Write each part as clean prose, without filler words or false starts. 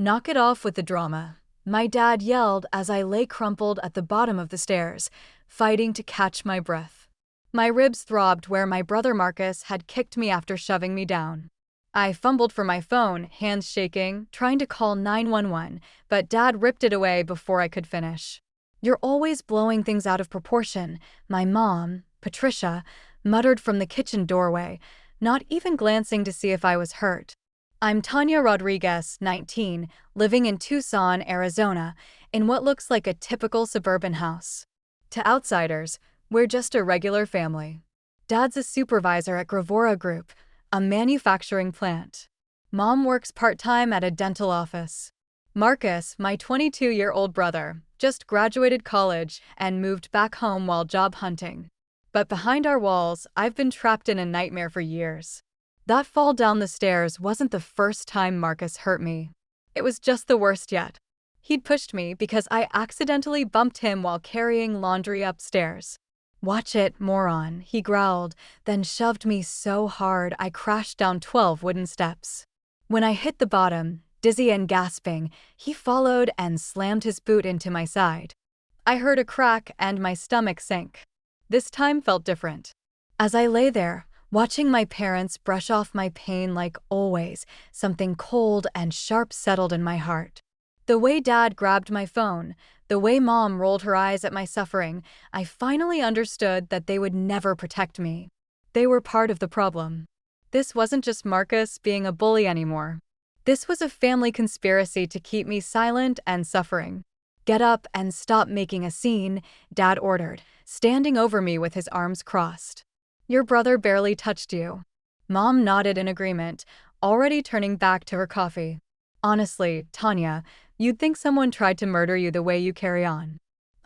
"Knock it off with the drama," my dad yelled as I lay crumpled at the bottom of the stairs, fighting to catch my breath. My ribs throbbed where my brother Marcus had kicked me after shoving me down. I fumbled for my phone, hands shaking, trying to call 911, but Dad ripped it away before I could finish. "You're always blowing things out of proportion," my mom, Patricia, muttered from the kitchen doorway, not even glancing to see if I was hurt. I'm Tanya Rodriguez, 19, living in Tucson, Arizona, in what looks like a typical suburban house. To outsiders, we're just a regular family. Dad's a supervisor at Gravora Group, a manufacturing plant. Mom works part-time at a dental office. Marcus, my 22-year-old brother, just graduated college and moved back home while job hunting. But behind our walls, I've been trapped in a nightmare for years. That fall down the stairs wasn't the first time Marcus hurt me. It was just the worst yet. He'd pushed me because I accidentally bumped him while carrying laundry upstairs. "Watch it, moron," he growled, then shoved me so hard I crashed down 12 wooden steps. When I hit the bottom, dizzy and gasping, he followed and slammed his boot into my side. I heard a crack and my stomach sank. This time felt different. As I lay there, watching my parents brush off my pain like always, something cold and sharp settled in my heart. The way Dad grabbed my phone, the way Mom rolled her eyes at my suffering, I finally understood that they would never protect me. They were part of the problem. This wasn't just Marcus being a bully anymore. This was a family conspiracy to keep me silent and suffering. "Get up and stop making a scene," Dad ordered, standing over me with his arms crossed. "Your brother barely touched you." Mom nodded in agreement, already turning back to her coffee. "Honestly, Tanya, you'd think someone tried to murder you the way you carry on."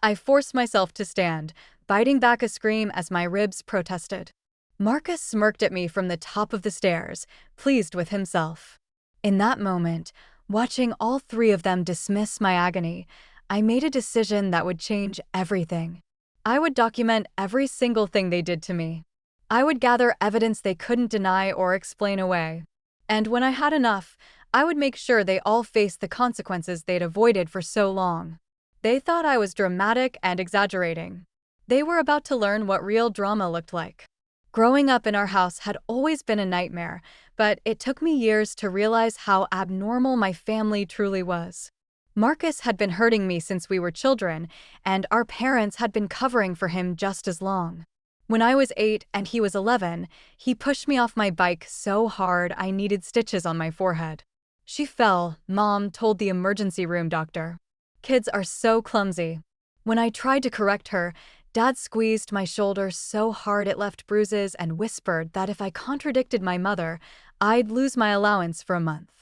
I forced myself to stand, biting back a scream as my ribs protested. Marcus smirked at me from the top of the stairs, pleased with himself. In that moment, watching all three of them dismiss my agony, I made a decision that would change everything. I would document every single thing they did to me. I would gather evidence they couldn't deny or explain away. And when I had enough, I would make sure they all faced the consequences they'd avoided for so long. They thought I was dramatic and exaggerating. They were about to learn what real drama looked like. Growing up in our house had always been a nightmare, but it took me years to realize how abnormal my family truly was. Marcus had been hurting me since we were children, and our parents had been covering for him just as long. When I was 8 and he was 11, he pushed me off my bike so hard I needed stitches on my forehead. "She fell," Mom told the emergency room doctor. "Kids are so clumsy." When I tried to correct her, Dad squeezed my shoulder so hard it left bruises and whispered that if I contradicted my mother, I'd lose my allowance for a month.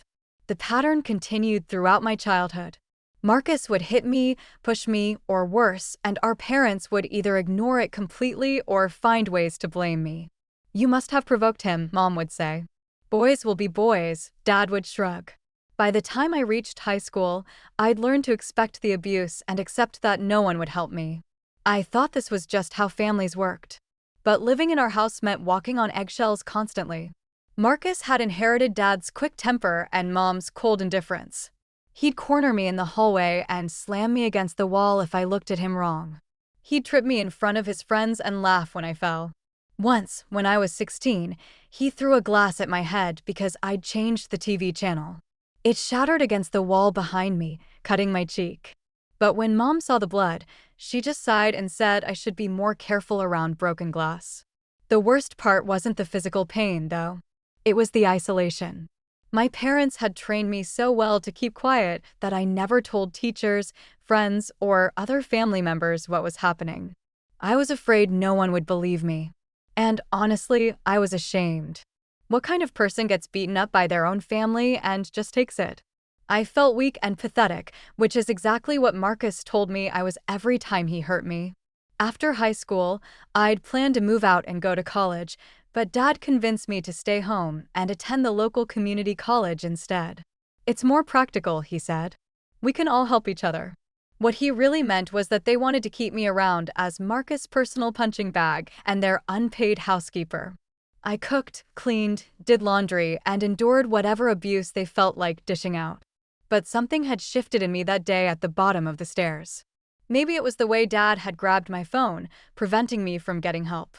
The pattern continued throughout my childhood. Marcus would hit me, push me, or worse, and our parents would either ignore it completely or find ways to blame me. "You must have provoked him," Mom would say. "Boys will be boys," Dad would shrug. By the time I reached high school, I'd learned to expect the abuse and accept that no one would help me. I thought this was just how families worked. But living in our house meant walking on eggshells constantly. Marcus had inherited Dad's quick temper and Mom's cold indifference. He'd corner me in the hallway and slam me against the wall if I looked at him wrong. He'd trip me in front of his friends and laugh when I fell. Once, when I was 16, he threw a glass at my head because I'd changed the TV channel. It shattered against the wall behind me, cutting my cheek. But when Mom saw the blood, she just sighed and said I should be more careful around broken glass. The worst part wasn't the physical pain, though. It was the isolation. My parents had trained me so well to keep quiet that I never told teachers, friends, or other family members what was happening. I was afraid no one would believe me. And honestly, I was ashamed. What kind of person gets beaten up by their own family and just takes it? I felt weak and pathetic, which is exactly what Marcus told me I was every time he hurt me. After high school, I'd planned to move out and go to college, but Dad convinced me to stay home and attend the local community college instead. "It's more practical," he said. "We can all help each other." What he really meant was that they wanted to keep me around as Marcus' personal punching bag and their unpaid housekeeper. I cooked, cleaned, did laundry, and endured whatever abuse they felt like dishing out. But something had shifted in me that day at the bottom of the stairs. Maybe it was the way Dad had grabbed my phone, preventing me from getting help.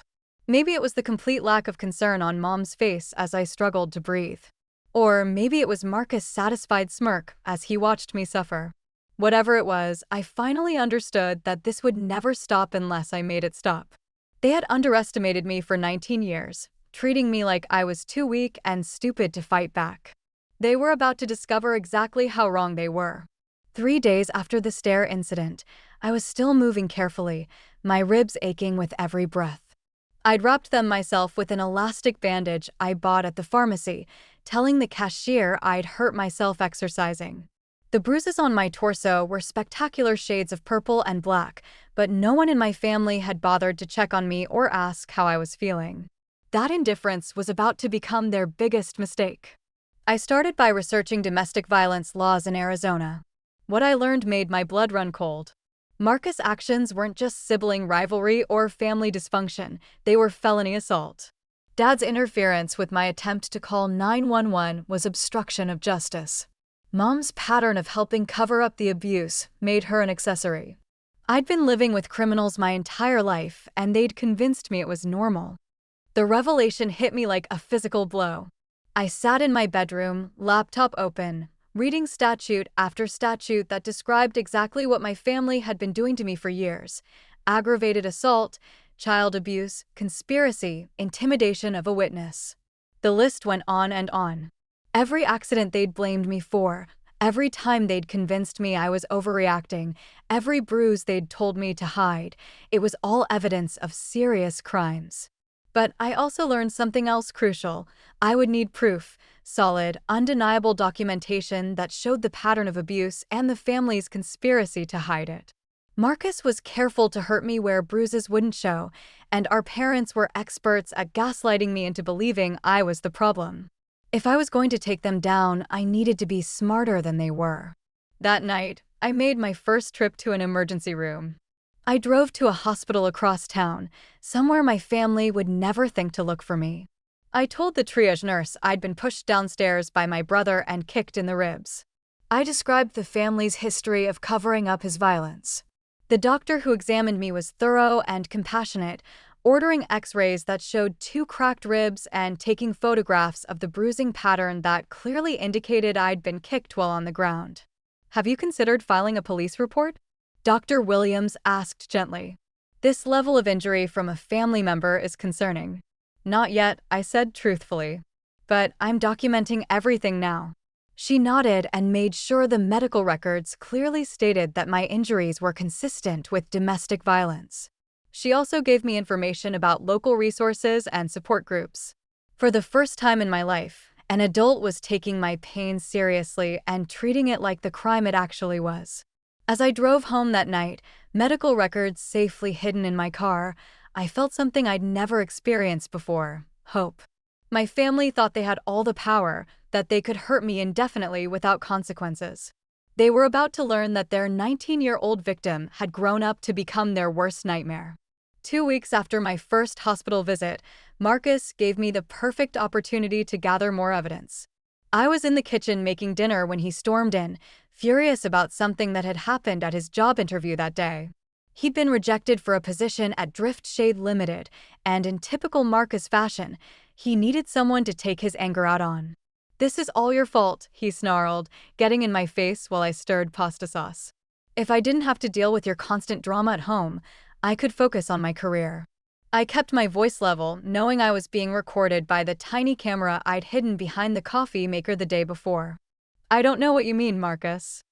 Maybe it was the complete lack of concern on Mom's face as I struggled to breathe. Or maybe it was Marcus' satisfied smirk as he watched me suffer. Whatever it was, I finally understood that this would never stop unless I made it stop. They had underestimated me for 19 years, treating me like I was too weak and stupid to fight back. They were about to discover exactly how wrong they were. 3 days after the stair incident, I was still moving carefully, my ribs aching with every breath. I'd wrapped them myself with an elastic bandage I bought at the pharmacy, telling the cashier I'd hurt myself exercising. The bruises on my torso were spectacular shades of purple and black, but no one in my family had bothered to check on me or ask how I was feeling. That indifference was about to become their biggest mistake. I started by researching domestic violence laws in Arizona. What I learned made my blood run cold. Marcus' actions weren't just sibling rivalry or family dysfunction, they were felony assault. Dad's interference with my attempt to call 911 was obstruction of justice. Mom's pattern of helping cover up the abuse made her an accessory. I'd been living with criminals my entire life, and they'd convinced me it was normal. The revelation hit me like a physical blow. I sat in my bedroom, laptop open, reading statute after statute that described exactly what my family had been doing to me for years: aggravated assault, child abuse, conspiracy, intimidation of a witness. The list went on and on. Every accident they'd blamed me for, every time they'd convinced me I was overreacting, every bruise they'd told me to hide, it was all evidence of serious crimes. But I also learned something else crucial. I would need proof, solid, undeniable documentation that showed the pattern of abuse and the family's conspiracy to hide it. Marcus was careful to hurt me where bruises wouldn't show, and our parents were experts at gaslighting me into believing I was the problem. If I was going to take them down, I needed to be smarter than they were. That night, I made my first trip to an emergency room. I drove to a hospital across town, somewhere my family would never think to look for me. I told the triage nurse I'd been pushed downstairs by my brother and kicked in the ribs. I described the family's history of covering up his violence. The doctor who examined me was thorough and compassionate, ordering x-rays that showed 2 cracked ribs and taking photographs of the bruising pattern that clearly indicated I'd been kicked while on the ground. "Have you considered filing a police report?" Dr. Williams asked gently. "This level of injury from a family member is concerning." "Not yet," I said truthfully. "But I'm documenting everything now." She nodded and made sure the medical records clearly stated that my injuries were consistent with domestic violence. She also gave me information about local resources and support groups. For the first time in my life, an adult was taking my pain seriously and treating it like the crime it actually was. As I drove home that night, medical records safely hidden in my car, I felt something I'd never experienced before: hope. My family thought they had all the power, that they could hurt me indefinitely without consequences. They were about to learn that their 19-year-old victim had grown up to become their worst nightmare. 2 weeks after my first hospital visit, Marcus gave me the perfect opportunity to gather more evidence. I was in the kitchen making dinner when he stormed in, furious about something that had happened at his job interview that day. He'd been rejected for a position at Drift Shade Limited, and in typical Marcus fashion, he needed someone to take his anger out on. "This is all your fault," he snarled, getting in my face while I stirred pasta sauce. "If I didn't have to deal with your constant drama at home, I could focus on my career." I kept my voice level, knowing I was being recorded by the tiny camera I'd hidden behind the coffee maker the day before. "I don't know what you mean, Marcus.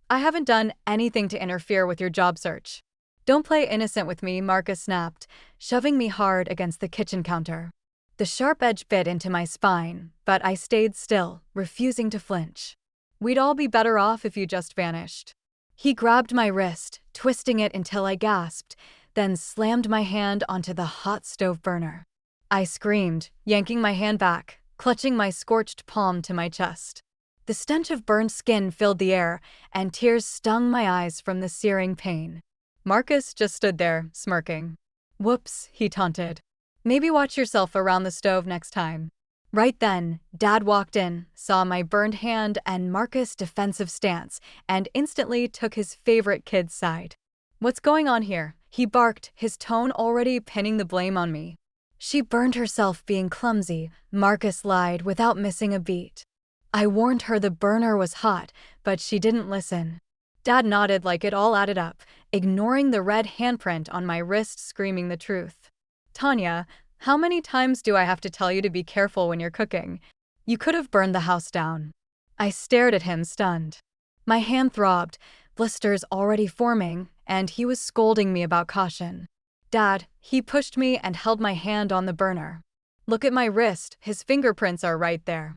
I haven't done anything to interfere with your job search." "Don't play innocent with me," Marcus snapped, shoving me hard against the kitchen counter. The sharp edge bit into my spine, but I stayed still, refusing to flinch. "We'd all be better off if you just vanished." He grabbed my wrist, twisting it until I gasped, then slammed my hand onto the hot stove burner. I screamed, yanking my hand back, clutching my scorched palm to my chest. The stench of burned skin filled the air, and tears stung my eyes from the searing pain. Marcus just stood there, smirking. "Whoops," he taunted. "Maybe watch yourself around the stove next time." Right then, Dad walked in, saw my burned hand and Marcus' defensive stance, and instantly took his favorite kid's side. "What's going on here?" he barked, his tone already pinning the blame on me. "She burned herself being clumsy," Marcus lied without missing a beat. "I warned her the burner was hot, but she didn't listen." Dad nodded like it all added up, ignoring the red handprint on my wrist screaming the truth. "Tanya, how many times do I have to tell you to be careful when you're cooking? You could have burned the house down." I stared at him, stunned. My hand throbbed, blisters already forming, and he was scolding me about caution. "Dad," he pushed me and held my hand on the burner. "Look at my wrist, his fingerprints are right there."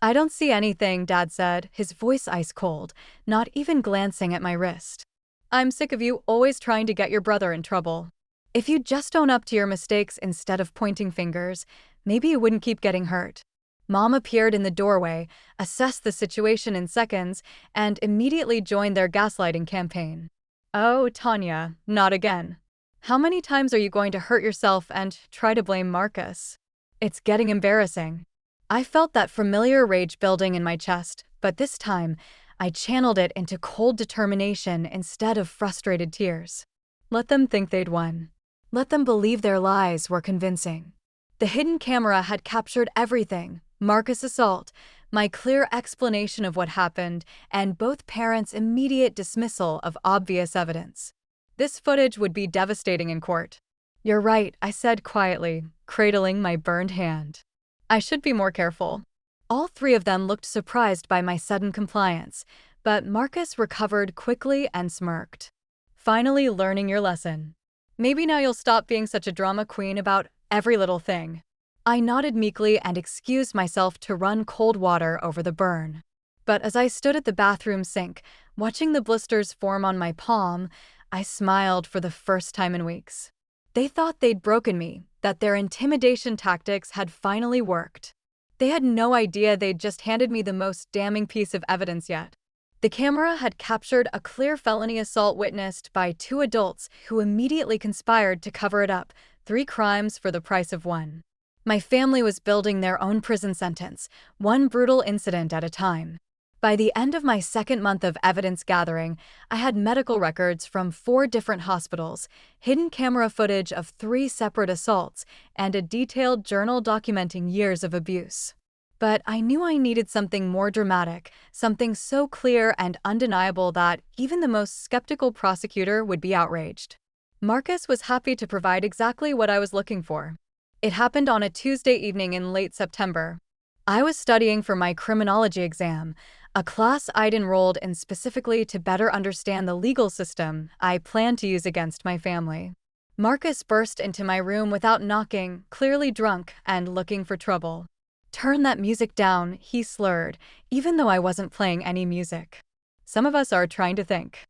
"I don't see anything," Dad said, his voice ice cold, not even glancing at my wrist. "I'm sick of you always trying to get your brother in trouble. If you'd just own up to your mistakes instead of pointing fingers, maybe you wouldn't keep getting hurt." Mom appeared in the doorway, assessed the situation in seconds, and immediately joined their gaslighting campaign. "Oh, Tanya, not again. How many times are you going to hurt yourself and try to blame Marcus? It's getting embarrassing." I felt that familiar rage building in my chest, but this time, I channeled it into cold determination instead of frustrated tears. Let them think they'd won. Let them believe their lies were convincing. The hidden camera had captured everything: Marcus' assault, my clear explanation of what happened, and both parents' immediate dismissal of obvious evidence. This footage would be devastating in court. "You're right," I said quietly, cradling my burned hand. "I should be more careful." All three of them looked surprised by my sudden compliance, but Marcus recovered quickly and smirked. "Finally learning your lesson. Maybe now you'll stop being such a drama queen about every little thing." I nodded meekly and excused myself to run cold water over the burn. But as I stood at the bathroom sink, watching the blisters form on my palm, I smiled for the first time in weeks. They thought they'd broken me, that their intimidation tactics had finally worked. They had no idea they'd just handed me the most damning piece of evidence yet. The camera had captured a clear felony assault witnessed by two adults who immediately conspired to cover it up, 3 crimes for the price of one. My family was building their own prison sentence, one brutal incident at a time. By the end of my second month of evidence gathering, I had medical records from 4 different hospitals, hidden camera footage of 3 separate assaults, and a detailed journal documenting years of abuse. But I knew I needed something more dramatic, something so clear and undeniable that even the most skeptical prosecutor would be outraged. Marcus was happy to provide exactly what I was looking for. It happened on a Tuesday evening in late September. I was studying for my criminology exam, a class I'd enrolled in specifically to better understand the legal system I planned to use against my family. Marcus burst into my room without knocking, clearly drunk and looking for trouble. "Turn that music down," he slurred, even though I wasn't playing any music. "Some of us are trying to think."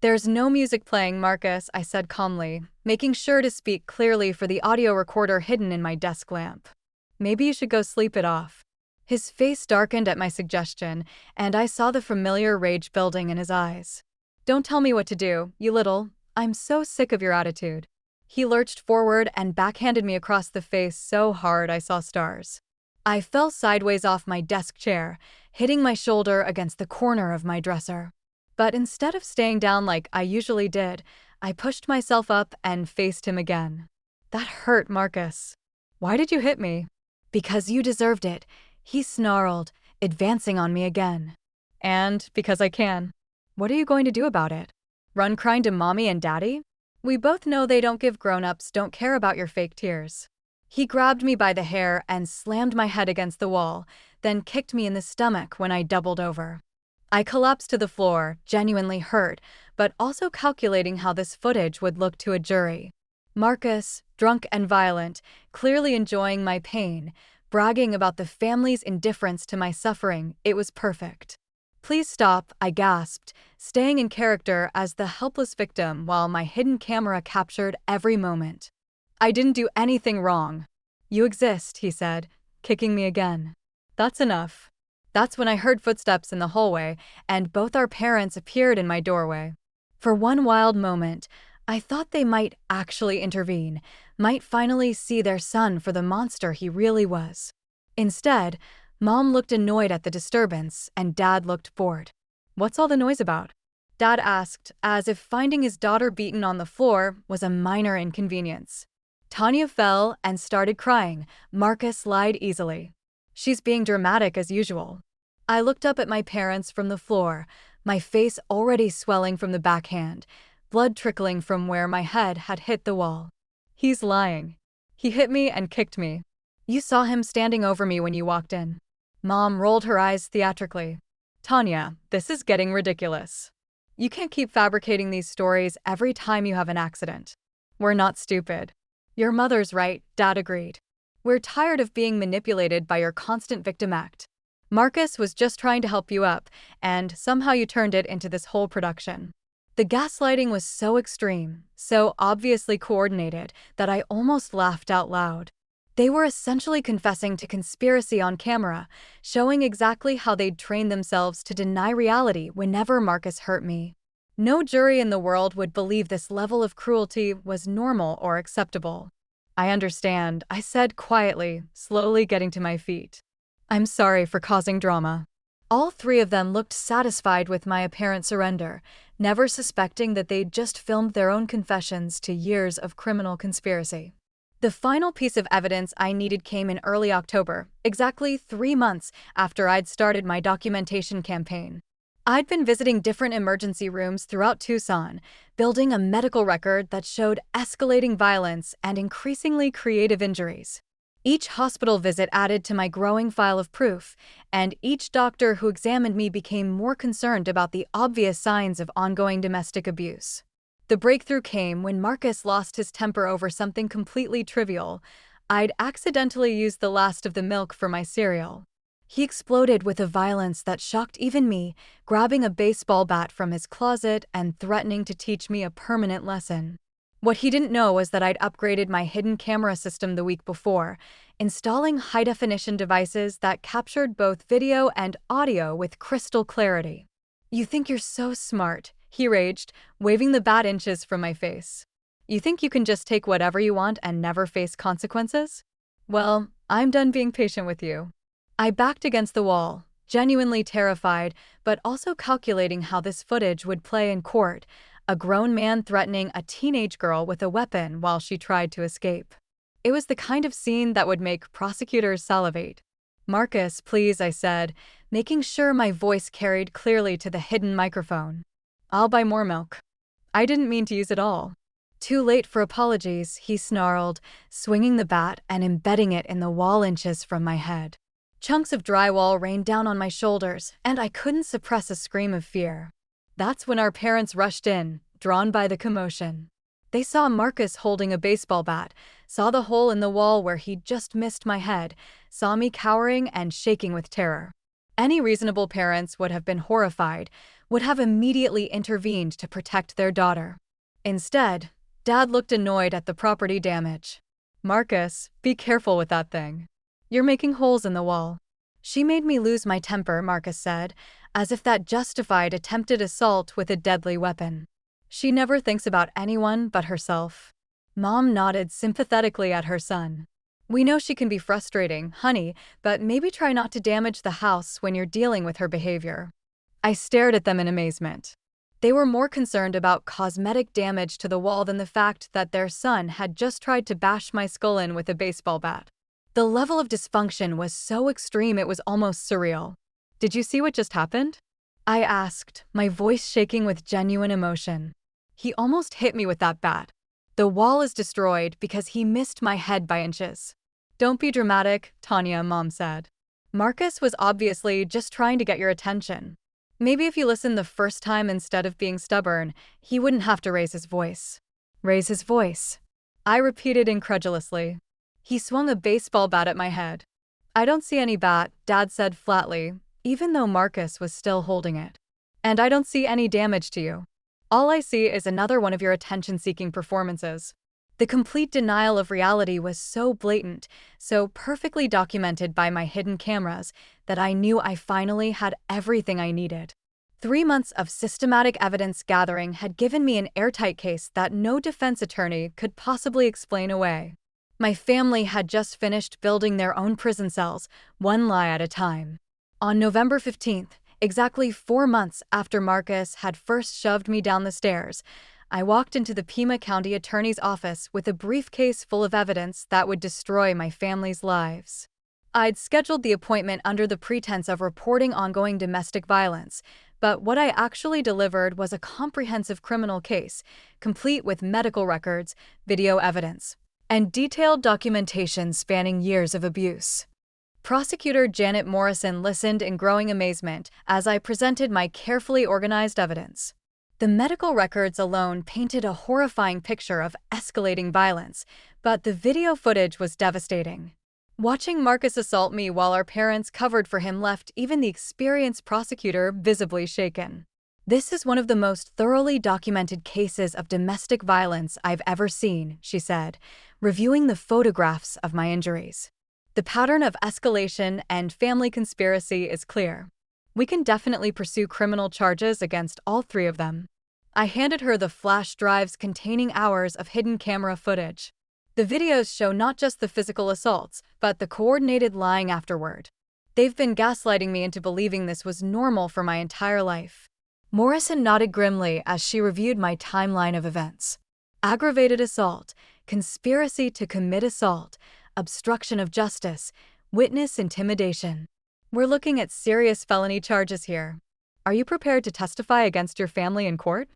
"There's no music playing, Marcus," I said calmly, making sure to speak clearly for the audio recorder hidden in my desk lamp. "Maybe you should go sleep it off." His face darkened at my suggestion, and I saw the familiar rage building in his eyes. "Don't tell me what to do, you little. I'm so sick of your attitude." He lurched forward and backhanded me across the face so hard I saw stars. I fell sideways off my desk chair, hitting my shoulder against the corner of my dresser. But instead of staying down like I usually did, I pushed myself up and faced him again. "That hurt, Marcus." "Why did you hit me?" "Because you deserved it," he snarled, advancing on me again. "And because I can." "What are you going to do about it? Run crying to mommy and daddy? We both know they don't give grown-ups don't care about your fake tears." He grabbed me by the hair and slammed my head against the wall, then kicked me in the stomach when I doubled over. I collapsed to the floor, genuinely hurt, but also calculating how this footage would look to a jury. Marcus, drunk and violent, clearly enjoying my pain, bragging about the family's indifference to my suffering. It was perfect. "Please stop," I gasped, staying in character as the helpless victim while my hidden camera captured every moment. "I didn't do anything wrong." "You exist," he said, kicking me again. "That's enough." That's when I heard footsteps in the hallway, and both our parents appeared in my doorway. For one wild moment, I thought they might actually intervene, might finally see their son for the monster he really was. Instead, Mom looked annoyed at the disturbance and Dad looked bored. "What's all the noise about?" Dad asked, as if finding his daughter beaten on the floor was a minor inconvenience. Tanya fell and started crying. Marcus lied easily. "She's being dramatic as usual." I looked up at my parents from the floor, my face already swelling from the backhand, blood trickling from where my head had hit the wall. "He's lying. He hit me and kicked me. You saw him standing over me when you walked in." Mom rolled her eyes theatrically. "Tanya, this is getting ridiculous. You can't keep fabricating these stories every time you have an accident." "We're not stupid." "Your mother's right," Dad agreed. "We're tired of being manipulated by your constant victim act. Marcus was just trying to help you up, and somehow you turned it into this whole production." The gaslighting was so extreme, so obviously coordinated, that I almost laughed out loud. They were essentially confessing to conspiracy on camera, showing exactly how they'd trained themselves to deny reality whenever Marcus hurt me. No jury in the world would believe this level of cruelty was normal or acceptable. "I understand," I said quietly, slowly getting to my feet. "I'm sorry for causing drama." All three of them looked satisfied with my apparent surrender, never suspecting that they'd just filmed their own confessions to years of criminal conspiracy. The final piece of evidence I needed came in early October, exactly 3 months after I'd started my documentation campaign. I'd been visiting different emergency rooms throughout Tucson, building a medical record that showed escalating violence and increasingly creative injuries. Each hospital visit added to my growing file of proof, and each doctor who examined me became more concerned about the obvious signs of ongoing domestic abuse. The breakthrough came when Marcus lost his temper over something completely trivial. I'd accidentally used the last of the milk for my cereal. He exploded with a violence that shocked even me, grabbing a baseball bat from his closet and threatening to teach me a permanent lesson. What he didn't know was that I'd upgraded my hidden camera system the week before, installing high-definition devices that captured both video and audio with crystal clarity. "You think you're so smart," he raged, waving the bat inches from my face. "You think you can just take whatever you want and never face consequences? Well, I'm done being patient with you." I backed against the wall, genuinely terrified, but also calculating how this footage would play in court, a grown man threatening a teenage girl with a weapon while she tried to escape. It was the kind of scene that would make prosecutors salivate. "Marcus, please," I said, making sure my voice carried clearly to the hidden microphone. "I'll buy more milk." I didn't mean to use it all. "Too late for apologies," he snarled, swinging the bat and embedding it in the wall inches from my head. Chunks of drywall rained down on my shoulders, and I couldn't suppress a scream of fear. That's when our parents rushed in, drawn by the commotion. They saw Marcus holding a baseball bat, saw the hole in the wall where he'd just missed my head, saw me cowering and shaking with terror. Any reasonable parents would have been horrified, would have immediately intervened to protect their daughter. Instead, Dad looked annoyed at the property damage. "Marcus, be careful with that thing. You're making holes in the wall." "She made me lose my temper," Marcus said, as if that justified attempted assault with a deadly weapon. "She never thinks about anyone but herself." Mom nodded sympathetically at her son. "We know she can be frustrating, honey, but maybe try not to damage the house when you're dealing with her behavior." I stared at them in amazement. They were more concerned about cosmetic damage to the wall than the fact that their son had just tried to bash my skull in with a baseball bat. The level of dysfunction was so extreme it was almost surreal. "Did you see what just happened?" I asked, my voice shaking with genuine emotion. "He almost hit me with that bat. The wall is destroyed because he missed my head by inches." "Don't be dramatic," Tanya, Mom said. "Marcus was obviously just trying to get your attention. Maybe if you listened the first time instead of being stubborn, he wouldn't have to raise his voice." "Raise his voice?" I repeated incredulously. He swung a baseball bat at my head. "I don't see any bat," Dad said flatly, even though Marcus was still holding it. "And I don't see any damage to you. All I see is another one of your attention-seeking performances." The complete denial of reality was so blatant, so perfectly documented by my hidden cameras, that I knew I finally had everything I needed. 3 months of systematic evidence gathering had given me an airtight case that no defense attorney could possibly explain away. My family had just finished building their own prison cells, one lie at a time. On November 15th, exactly 4 months after Marcus had first shoved me down the stairs, I walked into the Pima County Attorney's office with a briefcase full of evidence that would destroy my family's lives. I'd scheduled the appointment under the pretense of reporting ongoing domestic violence, but what I actually delivered was a comprehensive criminal case, complete with medical records, video evidence, and detailed documentation spanning years of abuse. Prosecutor Janet Morrison listened in growing amazement as I presented my carefully organized evidence. The medical records alone painted a horrifying picture of escalating violence, but the video footage was devastating. Watching Marcus assault me while our parents covered for him left even the experienced prosecutor visibly shaken. "This is one of the most thoroughly documented cases of domestic violence I've ever seen," she said, reviewing the photographs of my injuries. "The pattern of escalation and family conspiracy is clear. We can definitely pursue criminal charges against all 3 of them." I handed her the flash drives containing hours of hidden camera footage. The videos show not just the physical assaults, but the coordinated lying afterward. "They've been gaslighting me into believing this was normal for my entire life." Morrison nodded grimly as she reviewed my timeline of events. Aggravated assault, conspiracy to commit assault, obstruction of justice, witness intimidation. "We're looking at serious felony charges here. Are you prepared to testify against your family in court?"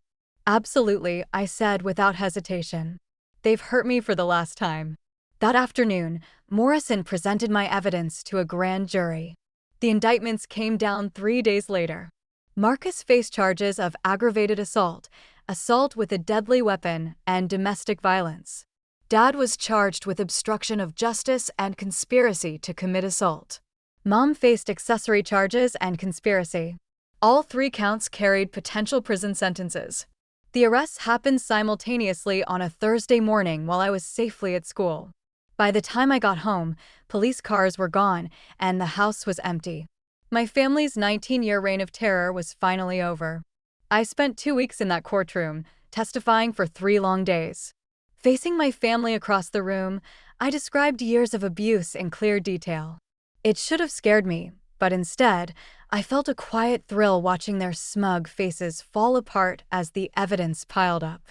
"Absolutely," I said without hesitation. "They've hurt me for the last time." That afternoon, Morrison presented my evidence to a grand jury. The indictments came down 3 days later. Marcus faced charges of aggravated assault, assault with a deadly weapon, and domestic violence. Dad was charged with obstruction of justice and conspiracy to commit assault. Mom faced accessory charges and conspiracy. All 3 counts carried potential prison sentences. The arrests happened simultaneously on a Thursday morning while I was safely at school. By the time I got home, police cars were gone and the house was empty. My family's 19-year reign of terror was finally over. I spent 2 weeks in that courtroom, testifying for 3 long days. Facing my family across the room, I described years of abuse in clear detail. It should have scared me, but instead, I felt a quiet thrill watching their smug faces fall apart as the evidence piled up.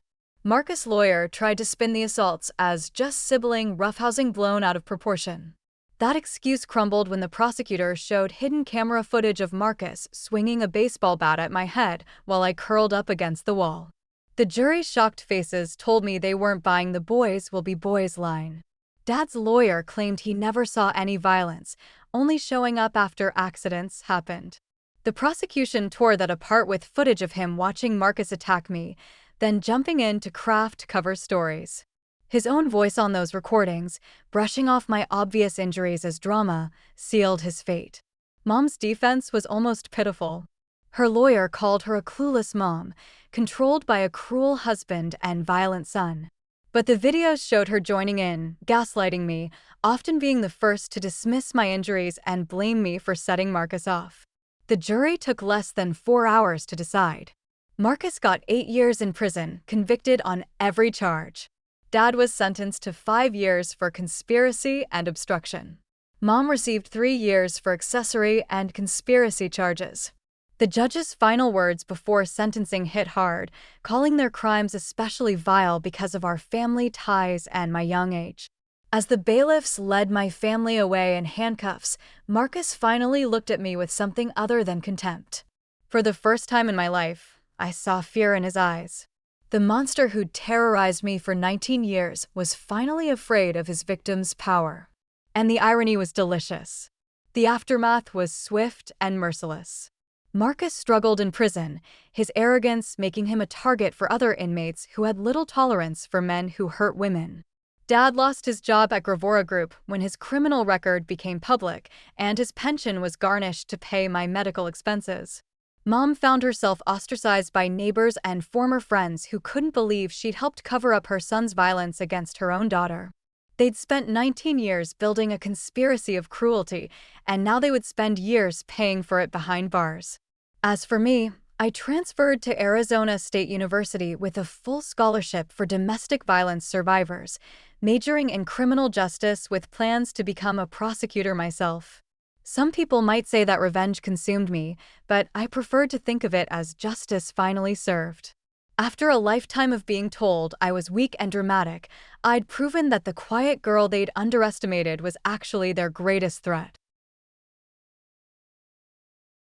Marcus' lawyer tried to spin the assaults as just sibling roughhousing blown out of proportion. That excuse crumbled when the prosecutor showed hidden camera footage of Marcus swinging a baseball bat at my head while I curled up against the wall. The jury's shocked faces told me they weren't buying the "boys will be boys" line. Dad's lawyer claimed he never saw any violence, only showing up after accidents happened. The prosecution tore that apart with footage of him watching Marcus attack me, then jumping in to craft cover stories. His own voice on those recordings, brushing off my obvious injuries as drama, sealed his fate. Mom's defense was almost pitiful. Her lawyer called her a clueless mom, controlled by a cruel husband and violent son. But the videos showed her joining in, gaslighting me, often being the first to dismiss my injuries and blame me for setting Marcus off. The jury took less than 4 hours to decide. Marcus got 8 years in prison, convicted on every charge. Dad was sentenced to 5 years for conspiracy and obstruction. Mom received 3 years for accessory and conspiracy charges. The judge's final words before sentencing hit hard, calling their crimes especially vile because of our family ties and my young age. As the bailiffs led my family away in handcuffs, Marcus finally looked at me with something other than contempt. For the first time in my life, I saw fear in his eyes. The monster who'd terrorized me for 19 years was finally afraid of his victim's power. And the irony was delicious. The aftermath was swift and merciless. Marcus struggled in prison, his arrogance making him a target for other inmates who had little tolerance for men who hurt women. Dad lost his job at Gravora Group when his criminal record became public, and his pension was garnished to pay my medical expenses. Mom found herself ostracized by neighbors and former friends who couldn't believe she'd helped cover up her son's violence against her own daughter. They'd spent 19 years building a conspiracy of cruelty, and now they would spend years paying for it behind bars. As for me, I transferred to Arizona State University with a full scholarship for domestic violence survivors, majoring in criminal justice with plans to become a prosecutor myself. Some people might say that revenge consumed me, but I preferred to think of it as justice finally served. After a lifetime of being told I was weak and dramatic, I'd proven that the quiet girl they'd underestimated was actually their greatest threat.